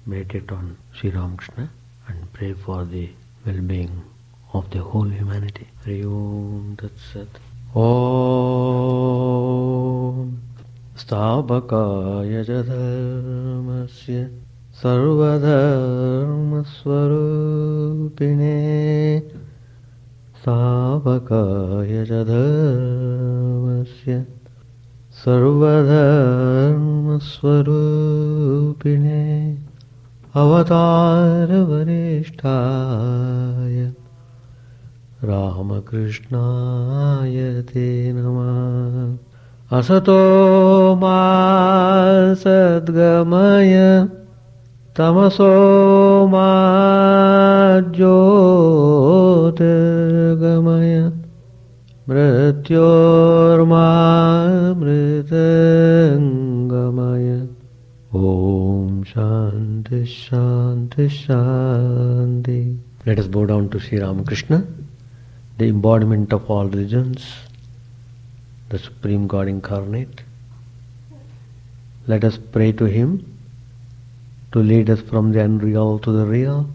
meditate on Sri Ramakrishna and pray for the well-being of the whole humanity. Hari Om Tat Sat. Om Stabhakaya Jadharmasya Sarvadharmaswarupine Stabhakaya Jadharmasya Sarvadharmaswarupine Avatara Varishtaya Ramakrishnaya Te Namah. Asato ma sadgamaya tamaso ma jyotirgamaya mrityorma mritangamaya. Om Shanti Shanti Shanti. Let us bow down to Sri Ramakrishna, the embodiment of all religions, the Supreme God incarnate. Let us pray to Him to lead us from the unreal to the real,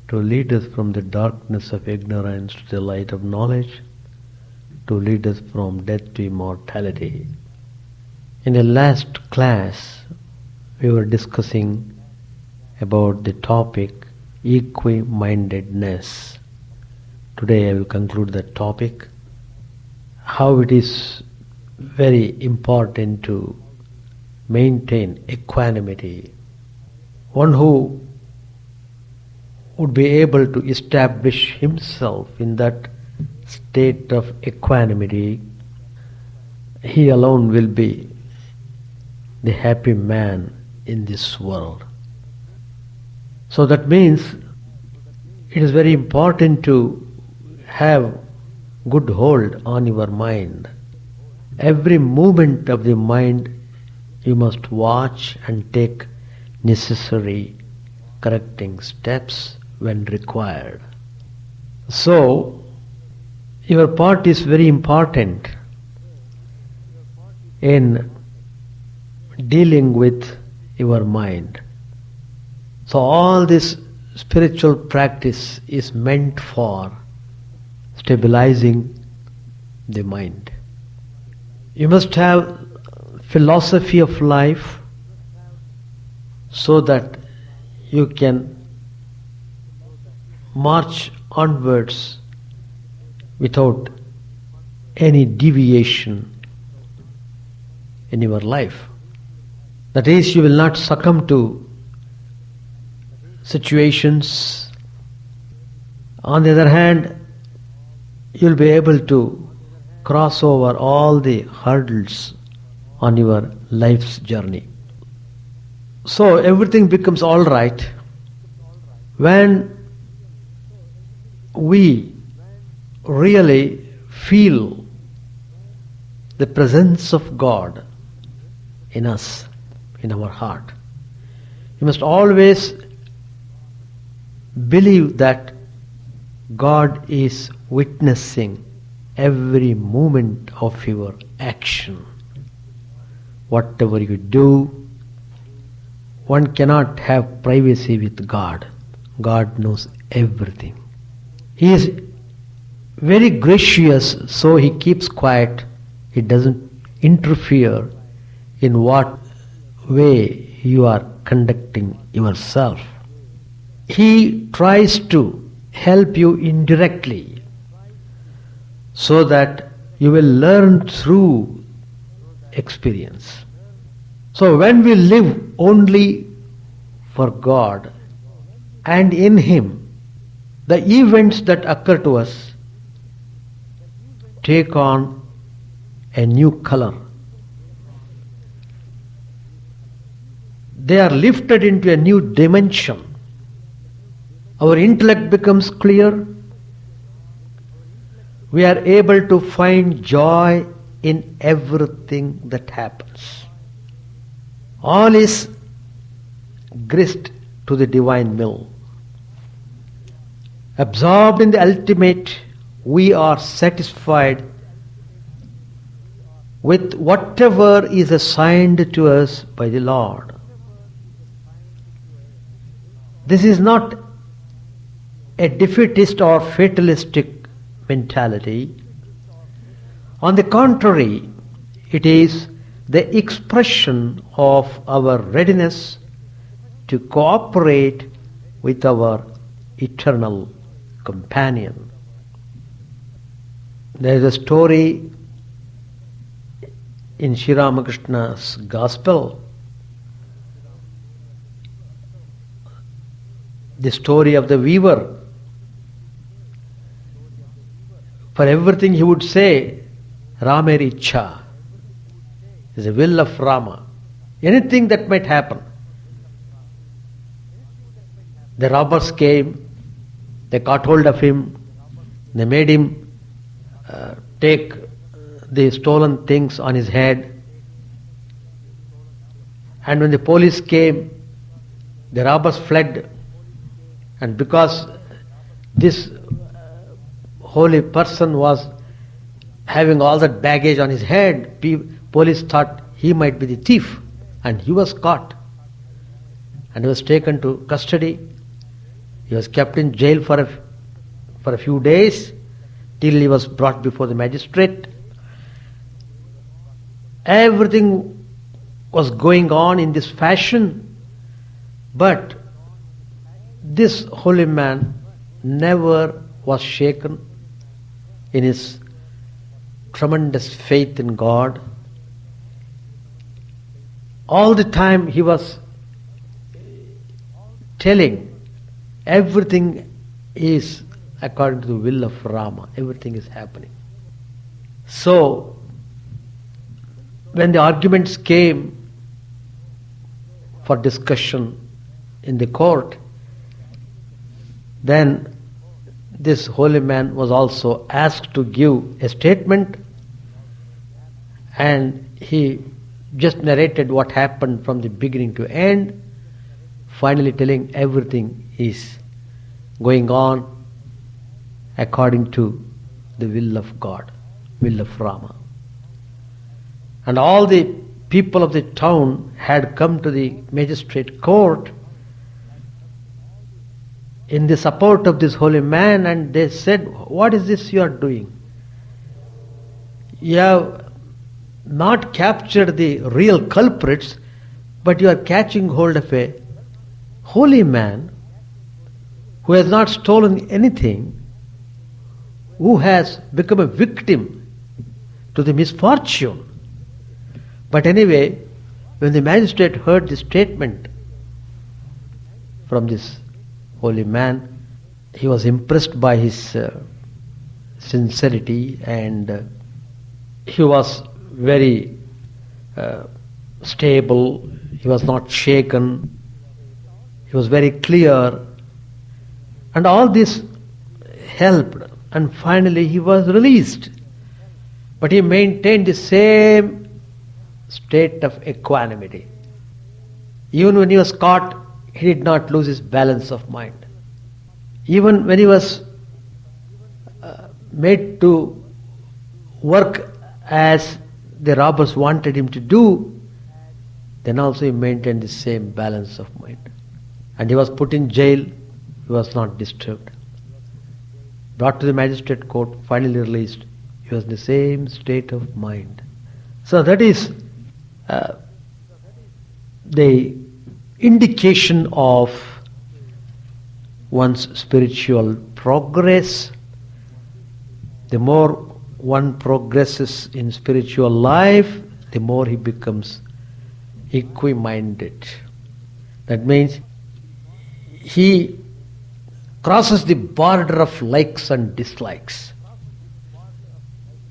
to lead us from the darkness of ignorance to the light of knowledge, to lead us from death to immortality. In the last class, we were discussing about the topic equi-mindedness. Today I will conclude that topic, how it is very important to maintain equanimity. One who would be able to establish himself in that state of equanimity, he alone will be the happy man in this world. So that means it is very important to have good hold on your mind. Every movement of the mind you must watch and take necessary correcting steps when required. So your part is very important in dealing with your mind. So all this spiritual practice is meant for stabilizing the mind. You must have philosophy of life so that you can march onwards without any deviation in your life. That is, you will not succumb to situations. On the other hand, you will be able to cross over all the hurdles on your life's journey. So everything becomes all right when we really feel the presence of God in us, in our heart. You must always believe that God is witnessing every moment of your action. Whatever you do, one cannot have privacy with God. God knows everything. He is very gracious, so He keeps quiet. He doesn't interfere in what way you are conducting yourself. He tries to help you indirectly so that you will learn through experience. So when we live only for God and in Him, the events that occur to us take on a new color. They are lifted into a new dimension. Our intellect becomes clear. We are able to find joy in everything that happens. All is grist to the divine mill. Absorbed in the ultimate, we are satisfied with whatever is assigned to us by the Lord. This is not a defeatist or fatalistic mentality. On the contrary, it is the expression of our readiness to cooperate with our eternal companion. There is a story in Sri Ramakrishna's Gospel, the story of the weaver. For everything he would say, Ramer Ichha, is the will of Rama. Anything that might happen. The robbers came, they caught hold of him, they made him take the stolen things on his head. And when the police came, the robbers fled. And because this holy person was having all that baggage on his head, police thought he might be the thief, and he was caught and he was taken to custody. He was kept in jail for a few days till he was brought before the magistrate. Everything was going on in this fashion, but this holy man never was shaken in his tremendous faith in God. All the time he was telling everything is according to the will of Rama. Everything is happening. So, when the arguments came for discussion in the court, then this holy man was also asked to give a statement, and he just narrated what happened from the beginning to end, finally telling everything is going on according to the will of God, will of Rama. And all the people of the town had come to the magistrate court in the support of this holy man, and they said, "What is this you are doing? You have not captured the real culprits, but you are catching hold of a holy man who has not stolen anything, who has become a victim to the misfortune." But anyway, when the magistrate heard the statement from this holy man, he was impressed by his sincerity, and he was very stable. He was not shaken. He was very clear. And all this helped. And finally he was released. But he maintained the same state of equanimity. Even when he was caught, he did not lose his balance of mind. Even when he was made to work as the robbers wanted him to do, then also he maintained the same balance of mind. And he was put in jail, he was not disturbed. Brought to the magistrate court, finally released, he was in the same state of mind. So that is the indication of one's spiritual progress. The more one progresses in spiritual life, the more he becomes equi-minded. That means he crosses the border of likes and dislikes.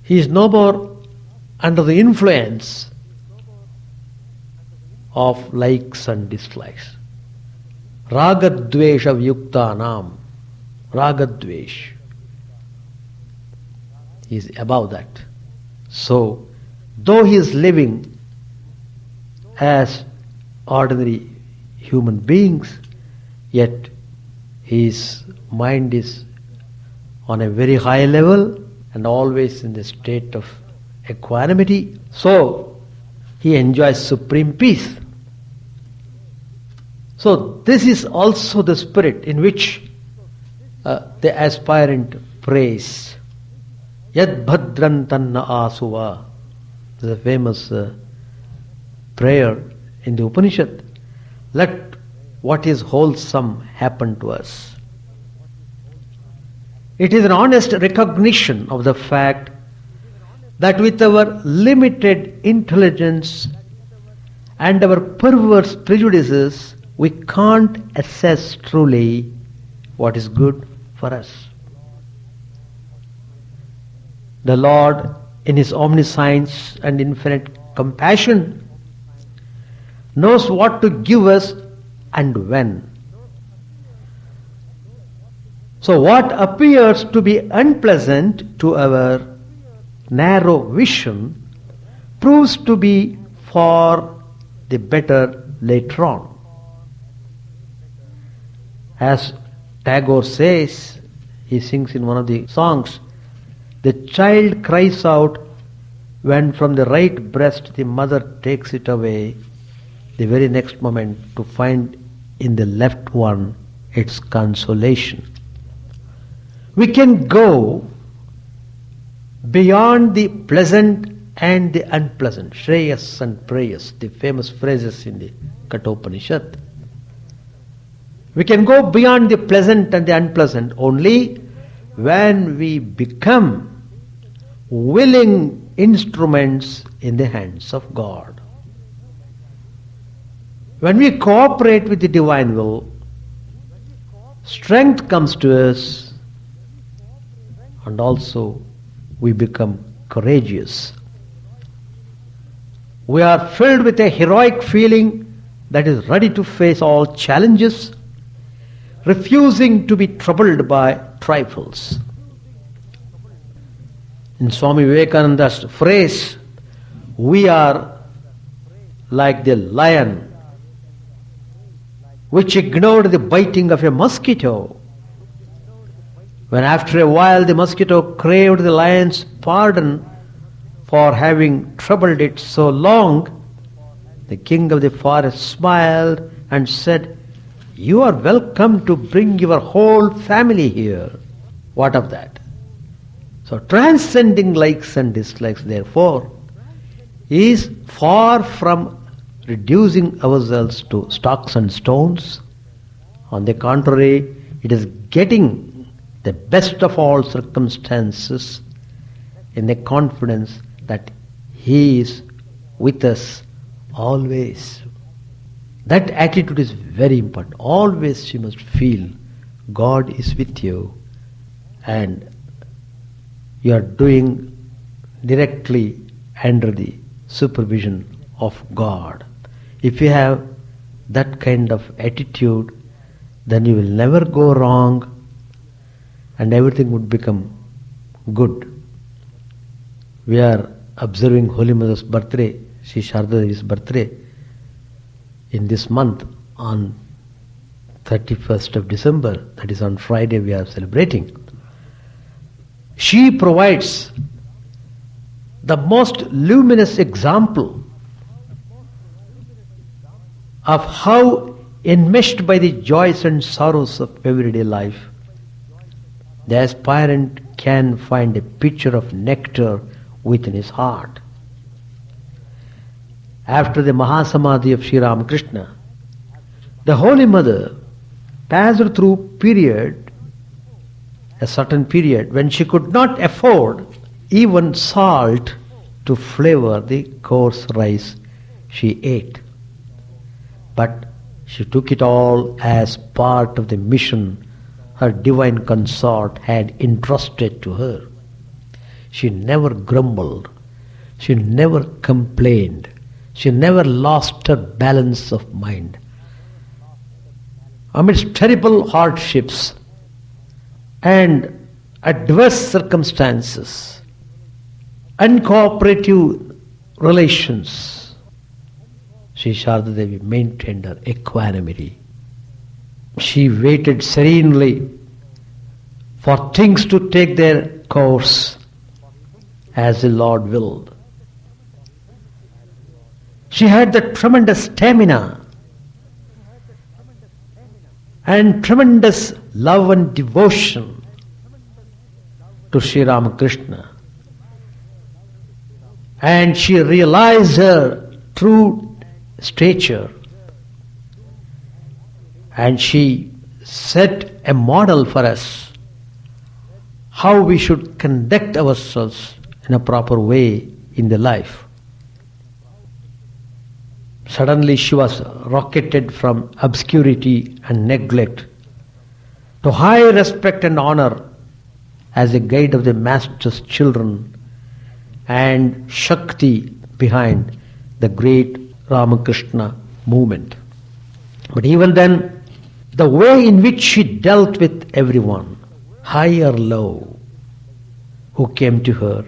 He is no more under the influence of likes and dislikes. Ragadvesha vyuktanam. Ragadvesh. He is above that. So, though he is living as ordinary human beings, yet his mind is on a very high level and always in the state of equanimity. So, he enjoys supreme peace. So this is also the spirit in which the aspirant prays. Yad bhadran tanna asuva. This is a famous prayer in the Upanishad. Let what is wholesome happen to us. It is an honest recognition of the fact that with our limited intelligence and our perverse prejudices, we can't assess truly what is good for us. The Lord, in His omniscience and infinite compassion, knows what to give us and when. So what appears to be unpleasant to our narrow vision proves to be for the better later on. As Tagore says, he sings in one of the songs, the child cries out when from the right breast the mother takes it away, the very next moment to find in the left one its consolation. We can go beyond the pleasant and the unpleasant, Shreyas and Preyas, the famous phrases in the Kathopanishad. We can go beyond the pleasant and the unpleasant only when we become willing instruments in the hands of God. When we cooperate with the divine will, strength comes to us and also we become courageous. We are filled with a heroic feeling that is ready to face all challenges, refusing to be troubled by trifles. In Swami Vivekananda's phrase, we are like the lion which ignored the biting of a mosquito. When after a while the mosquito craved the lion's pardon for having troubled it so long, the king of the forest smiled and said, "You are welcome to bring your whole family here." What of that? So transcending likes and dislikes, therefore, is far from reducing ourselves to stocks and stones. On the contrary, it is getting the best of all circumstances in the confidence that He is with us always. That attitude is very important. Always you must feel God is with you and you are doing directly under the supervision of God. If you have that kind of attitude, then you will never go wrong and everything would become good. We are observing Holy Mother's birthday, Sri Sharda Devi's birthday, in this month on 31st of December, that is on Friday we are celebrating. She provides the most luminous example of how, enmeshed by the joys and sorrows of everyday life, the aspirant can find a pitcher of nectar within his heart. After the Mahasamadhi of Sri Ramakrishna, the Holy Mother passed through a certain period when she could not afford even salt to flavor the coarse rice she ate. But she took it all as part of the mission her divine consort had entrusted to her. She never grumbled, she never complained, she never lost her balance of mind. Amidst terrible hardships and adverse circumstances, uncooperative relations, Sri Sharda Devi maintained her equanimity. She waited serenely for things to take their course as the Lord willed. She had the tremendous stamina and tremendous love and devotion to Sri Ramakrishna. And she realized her true stature. And she set a model for us how we should conduct ourselves in a proper way in the life. Suddenly she was rocketed from obscurity and neglect to high respect and honor as a guide of the Master's children and Shakti behind the great Ramakrishna movement. But even then, the way in which she dealt with everyone, high or low, who came to her,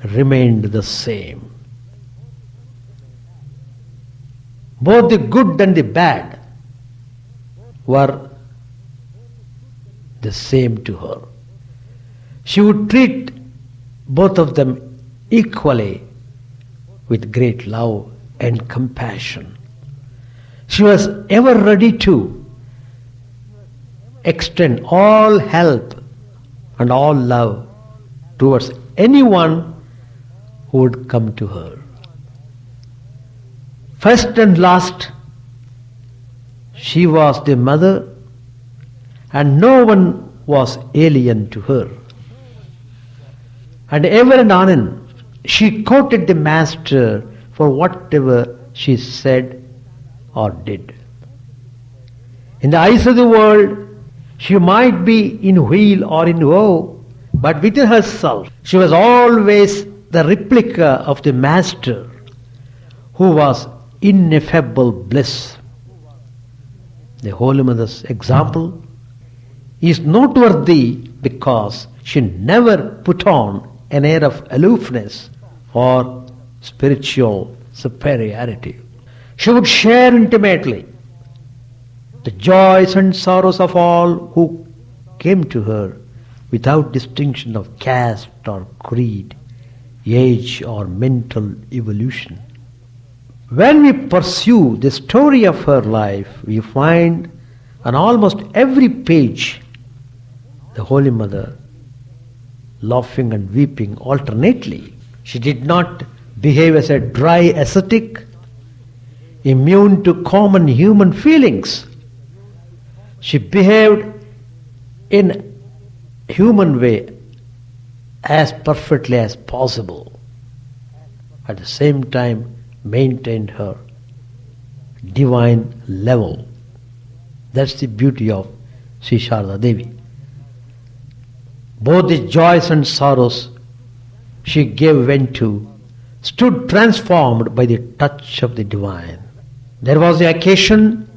remained the same. Both the good and the bad were the same to her. She would treat both of them equally with great love and compassion. She was ever ready to extend all help and all love towards anyone who would come to her. First and last, she was the mother, and no one was alien to her. And ever and anon, she quoted the Master for whatever she said or did. In the eyes of the world, she might be in weal or in woe, but within herself, she was always the replica of the Master, who was ineffable bliss. The Holy Mother's example is noteworthy because she never put on an air of aloofness or spiritual superiority. She would share intimately the joys and sorrows of all who came to her without distinction of caste or creed, age or mental evolution. When we pursue the story of her life, we find on almost every page the Holy Mother laughing and weeping alternately. She did not behave as a dry ascetic, immune to common human feelings. She behaved in human way as perfectly as possible. At the same time, maintained her divine level. That's the beauty of Sri Sharda Devi. Both the joys and sorrows she gave vent to stood transformed by the touch of the divine. There was the occasion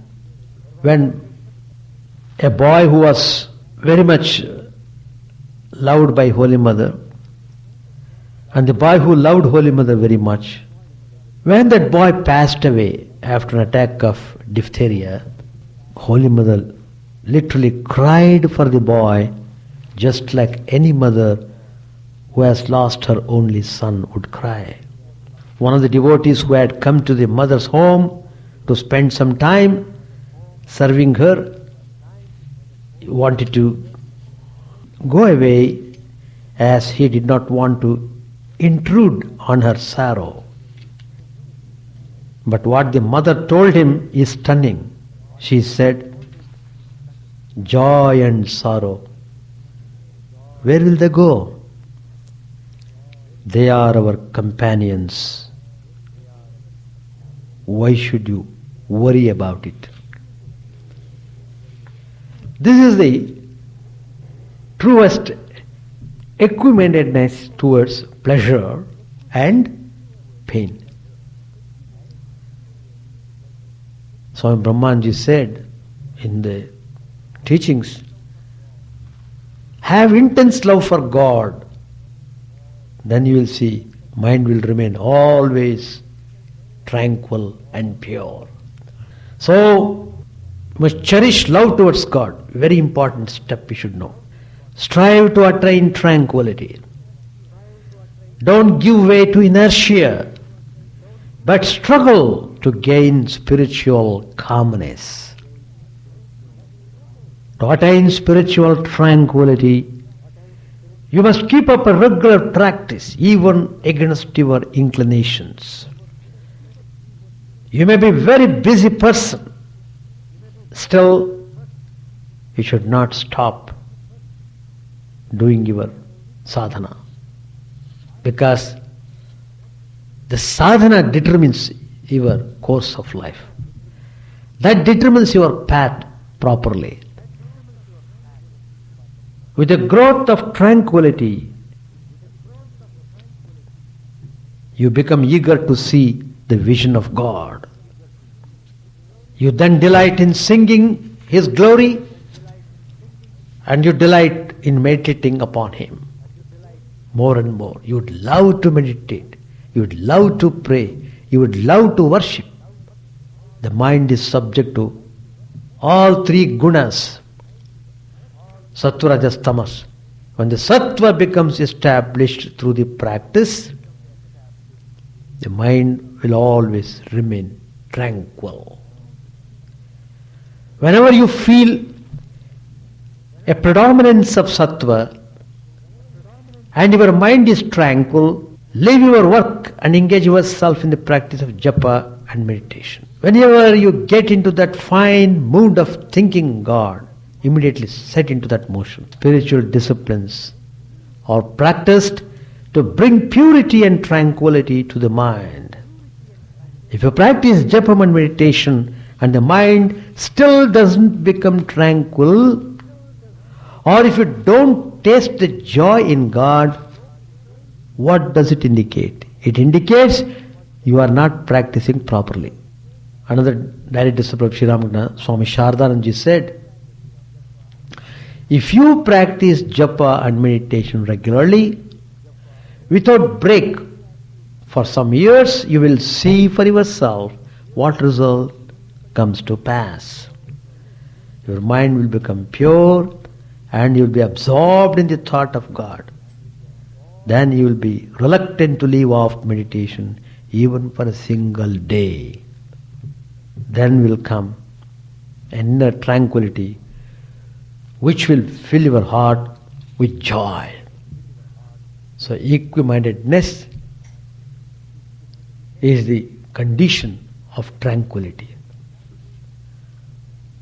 when a boy who was very much loved by Holy Mother, and the boy who loved Holy Mother very much, when that boy passed away after an attack of diphtheria, Holy Mother literally cried for the boy just like any mother who has lost her only son would cry. One of the devotees who had come to the mother's home to spend some time serving her wanted to go away as he did not want to intrude on her sorrow. But what the mother told him is stunning. She said, "Joy and sorrow, where will they go? They are our companions. Why should you worry about it?" This is the truest equanimous towards pleasure and pain. Swami Brahmanji said in the teachings, have intense love for God, then you will see mind will remain always tranquil and pure. So, you must cherish love towards God. Very important step we should know. Strive to attain tranquility. Don't give way to inertia, but struggle to gain spiritual calmness. To attain spiritual tranquility, you must keep up a regular practice, even against your inclinations. You may be a very busy person, still you should not stop doing your sadhana, because the sadhana determines your course of life. That determines your path properly. With the growth of tranquility, you become eager to see the vision of God. You then delight in singing His glory, and you delight in meditating upon Him more and more. You would love to meditate, you would love to pray, you would love to worship. The mind is subject to all three gunas, sattva, rajas, tamas. When the sattva becomes established through the practice, the mind will always remain tranquil. Whenever you feel a predominance of sattva and your mind is tranquil, leave your work and engage yourself in the practice of japa and meditation. Whenever you get into that fine mood of thinking God, immediately set into that motion. Spiritual disciplines are practiced to bring purity and tranquility to the mind. If you practice japa and meditation and the mind still doesn't become tranquil, or if you don't taste the joy in God, what does it indicate? It indicates you are not practicing properly. Another direct disciple of Sri Ramakrishna, Swami Chidananda said, if you practice japa and meditation regularly, without break, for some years, you will see for yourself what result comes to pass. Your mind will become pure and you will be absorbed in the thought of God. Then you will be reluctant to leave off meditation even for a single day. Then will come inner tranquility which will fill your heart with joy. So equimindedness is the condition of tranquility.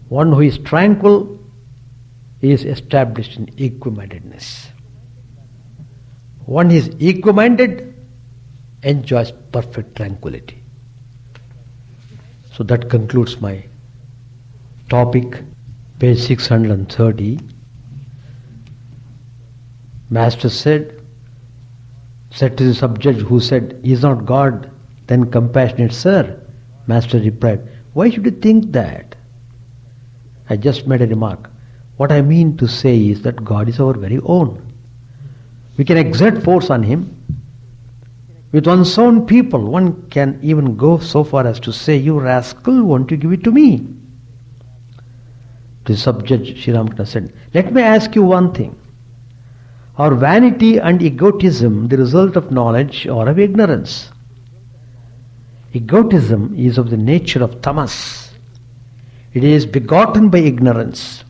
One who is tranquil is established in equimindedness. One is equiminded enjoys perfect tranquility. So that concludes my topic, page 630. Master said to the subject who said, "Is not God then compassionate, sir?" Master replied, "Why should you think that?" I just made a remark. What I mean to say is that God is our very own. We can exert force on Him. With one's own people, one can even go so far as to say, "You rascal, won't you give it to me?" To the subject, Sri Ramakrishna said, "Let me ask you one thing. Are vanity and egotism the result of knowledge or of ignorance? Egotism is of the nature of tamas. It is begotten by ignorance.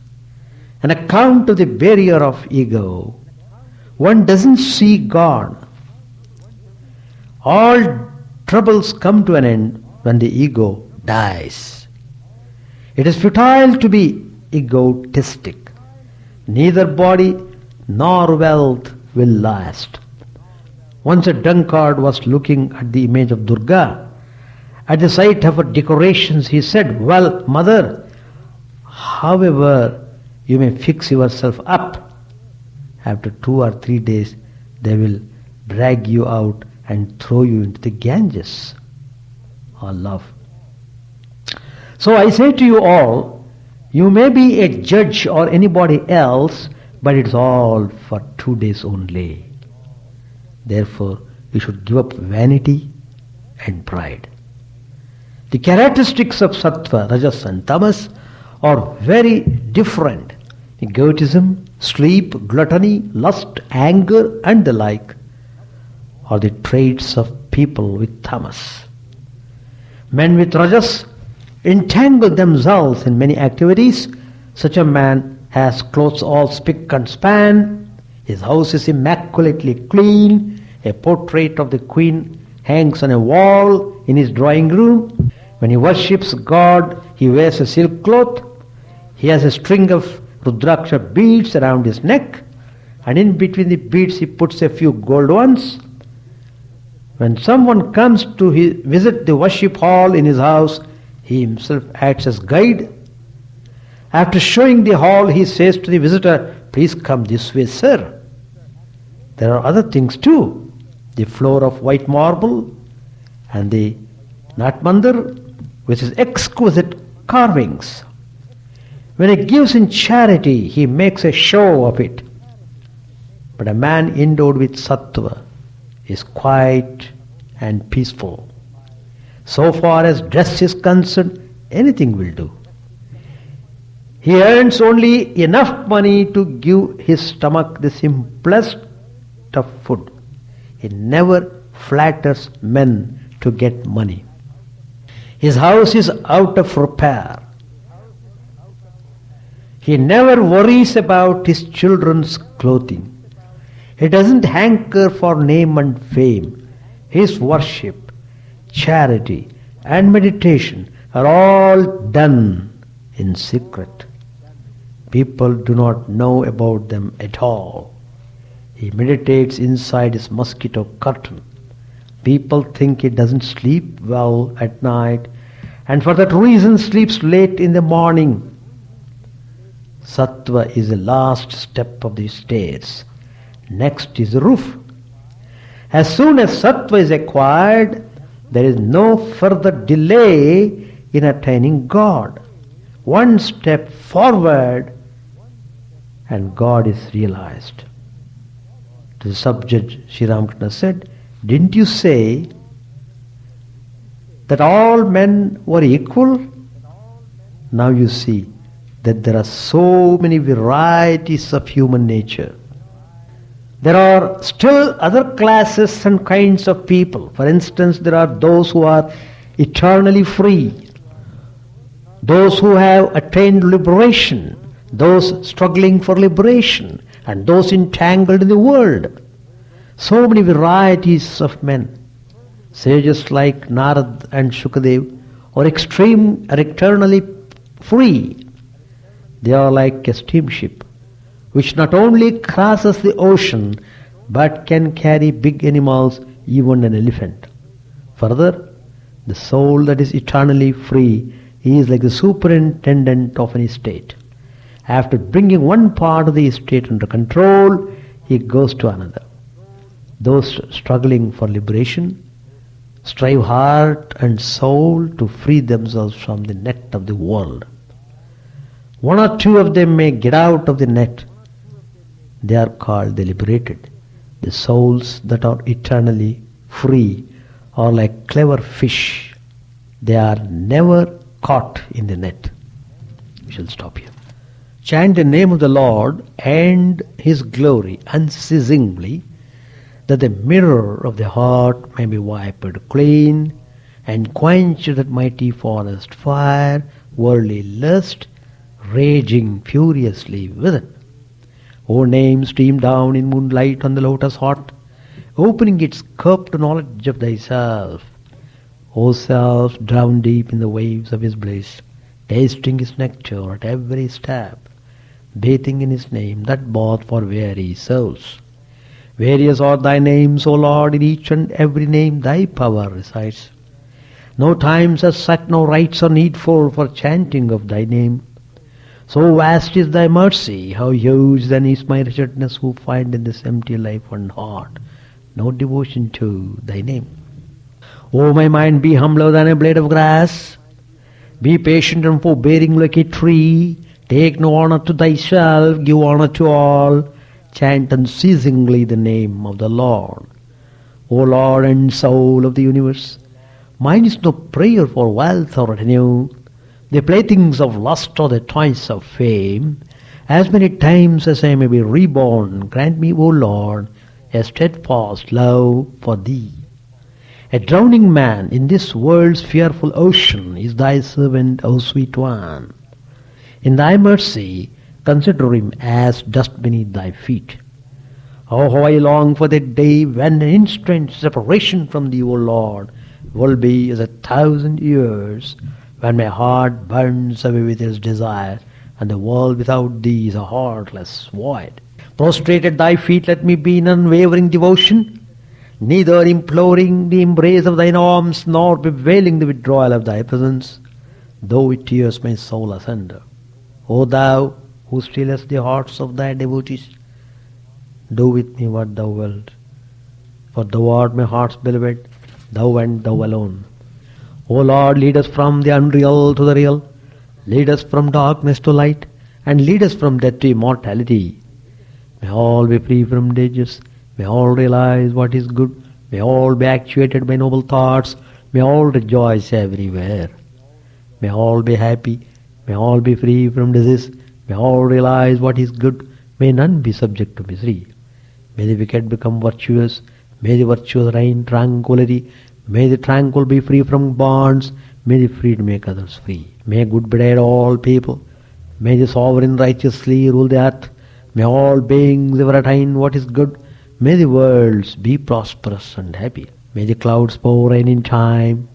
On account of the barrier of ego, one doesn't see God. All troubles come to an end when the ego dies. It is futile to be egotistic. Neither body nor wealth will last." Once a drunkard was looking at the image of Durga. At the sight of her decorations, he said, "Well, mother, however you may fix yourself up, after 2 or 3 days they will drag you out and throw you into the Ganges." Or love. So I say to you all, you may be a judge or anybody else, but it's all for 2 days only. Therefore, you should give up vanity and pride. The characteristics of sattva, rajas and tamas are very different. Egotism, sleep, gluttony, lust, anger and the like are the traits of people with tamas. Men with rajas entangle themselves in many activities. Such a man has clothes all spick and span. His house is immaculately clean. A portrait of the Queen hangs on a wall in his drawing room. When he worships God, he wears a silk cloth. He has a string of Rudraksha beads around his neck, and in between the beads he puts a few gold ones. When someone comes to visit the worship hall in his house, he himself acts as guide. After showing the hall, he says to the visitor, "Please come this way, sir." There are other things too. The floor of white marble and the Nat Mandir with its exquisite carvings. When he gives in charity, he makes a show of it. But a man endowed with sattva is quiet and peaceful. So far as dress is concerned, anything will do. He earns only enough money to give his stomach the simplest of food. He never flatters men to get money. His house is out of repair. He never worries about his children's clothing. He doesn't hanker for name and fame. His worship, charity, and meditation are all done in secret. People do not know about them at all. He meditates inside his mosquito curtain. People think he doesn't sleep well at night, and for that reason sleeps late in the morning. Sattva is the last step of the stairs. Next is the roof. As soon as sattva is acquired, there is no further delay in attaining God. One step forward and God is realized. To the subject, Sri Ramakrishna said, "Didn't you say that all men were equal? Now you see that there are so many varieties of human nature. There are still other classes and kinds of people. For instance, there are those who are eternally free, those who have attained liberation, those struggling for liberation, and those entangled in the world. So many varieties of men. Sages like Narad and Shukadev are eternally free. They are like a steamship which not only crosses the ocean but can carry big animals, even an elephant. Further, the soul that is eternally free is like the superintendent of an estate. After bringing one part of the estate under control, he goes to another. Those struggling for liberation strive heart and soul to free themselves from the net of the world. One or two of them may get out of the net. They are called the liberated. The souls that are eternally free are like clever fish. They are never caught in the net. We shall stop here. Chant the name of the Lord and His glory unceasingly, that the mirror of the heart may be wiped clean, and quench that mighty forest fire, worldly lust, raging furiously within. O name, stream down in moonlight on the lotus hot, opening its cup to knowledge of thyself. O self, drown deep in the waves of his bliss, tasting his nectar at every step, bathing in his name that bath for weary souls. Various are thy names, O Lord, in each and every name thy power resides. No times as such, no rites are needful for chanting of thy name. So vast is thy mercy, how huge then is my wretchedness, who find in this empty life and heart no devotion to thy name. O my mind, be humbler than a blade of grass, be patient and forbearing like a tree, take no honor to thyself, give honor to all, chant unceasingly the name of the Lord. O Lord and soul of the universe, mine is no prayer for wealth or revenue, the playthings of lust or the toys of fame. As many times as I may be reborn, grant me, O Lord, a steadfast love for thee. A drowning man in this world's fearful ocean is thy servant, O sweet one. In thy mercy, consider him as dust beneath thy feet. Oh, how I long for that day when an instant separation from thee, O Lord, will be as 1,000 years, when my heart burns away with its desire, and the world without thee is a heartless void. Prostrate at thy feet let me be in unwavering devotion, neither imploring the embrace of thine arms, nor bewailing the withdrawal of thy presence, though it tears my soul asunder. O thou, who stillest the hearts of thy devotees, do with me what thou wilt. For thou art my heart's beloved, thou and thou alone. O Lord, lead us from the unreal to the real, lead us from darkness to light, and lead us from death to immortality. May all be free from dangers, may all realize what is good, may all be actuated by noble thoughts, may all rejoice everywhere. May all be happy, may all be free from disease, may all realize what is good, may none be subject to misery. May the wicked become virtuous, may the virtuous reign tranquility, may the tranquil be free from bonds, may the freed make others free. May good betide all people, may the sovereign righteously rule the earth, may all beings ever attain what is good, may the worlds be prosperous and happy. May the clouds pour rain in time,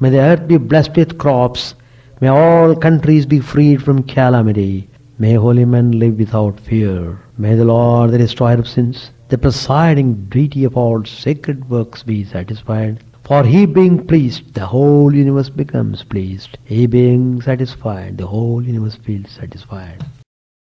may the earth be blessed with crops, may all countries be freed from calamity, may holy men live without fear. May the Lord, the destroyer of sins, the presiding deity of all sacred works, be satisfied. For he being pleased, the whole universe becomes pleased. He being satisfied, the whole universe feels satisfied.